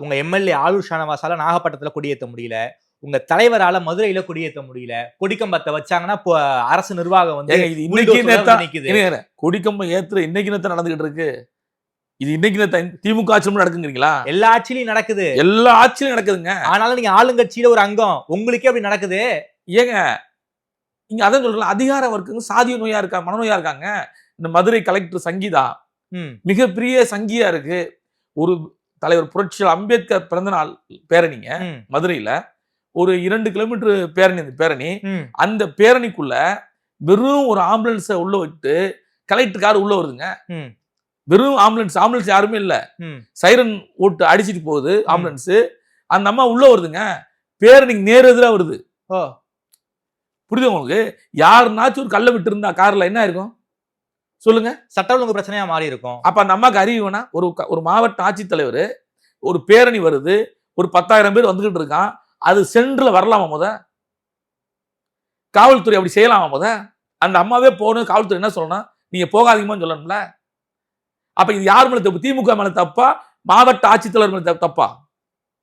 உங்க எம்எல்ஏ ஆளூர் ஷானவாசால நாகப்பட்டினத்துல கொடியேற்ற முடியல, உங்க தலைவரால மதுரையில கொடியேற்ற முடியல. கொடிக்கம்பத்தை வச்சாங்கன்னா அரசு நிர்வாகம் வந்து இன்னைக்கு கொடிக்கம்பம் ஏத்துற இன்னைக்கு நேரத்தை நடந்துகிட்டு இருக்கு. இது இன்னைக்கு திமுக ஆட்சியிலும் நடக்குங்கிறீங்களா? எல்லா ஆட்சியிலும் நடக்குது, எல்லா ஆட்சியிலும் நடக்குதுங்க. ஆனாலும் நீங்க ஆளுங்கட்சியில ஒரு அங்கம், உங்களுக்கே அப்படி நடக்குது. ஏங்க இங்க அதான் சொல்றேன், அதிகார வர்க்கங்க சாதிய நோயா இருக்கா, மனநோயா இருக்காங்க. இந்த மதுரை கலெக்டர் சங்கீதா மிகப்பெரிய சங்கியா இருக்கு. ஒரு தலைவர் புரட்சியாளர் அம்பேத்கர் பிறந்த நாள் பேரணிங்க மதுரையில, ஒரு 2 கிலோமீட்டர் பேரணி. அந்த பேரணிக்குள்ள வெறும் ஒரு ஆம்புலன்ஸ உள்ள விட்டு கலெக்டர் கார் உள்ள வருதுங்க. வெறும் ஆம்புலன்ஸ் யாருமே இல்ல, சைரன் ஓட்டு அடிச்சிட்டு போகுது ஆம்புலன்ஸ். அந்த அம்மா உள்ள வருதுங்க, பேரணிக்கு நேர் எதிரா வருது. புரியுது உங்களுக்கு? யாருனாச்சும் ஒரு கல்ல விட்டு இருந்தா கார்ல என்ன இருக்கும் சொல்லுங்க? சட்ட ஒழுங்கு பிரச்சனையா மாறி இருக்கும். அப்ப அந்த அம்மாக்கு அறிவு வேணா? ஒரு மாவட்ட ஆட்சித்தலைவர், ஒரு பேரணி வருது, ஒரு 10,000 பேர் வந்துகிட்டு இருக்கான், அது சென்டர்ல வரலாமா? முத காவல்துறை அப்படி செய்யலாமா? முத அந்த அம்மாவே போகணும், காவல்துறை என்ன சொல்லணும், நீங்க போகாதீங்கன்னு சொல்லணும்ல. அப்ப இது யார் மேல தப்பு? திமுக மேல தப்பா, மாவட்ட ஆட்சித்தலைவர் மேல தப்பா?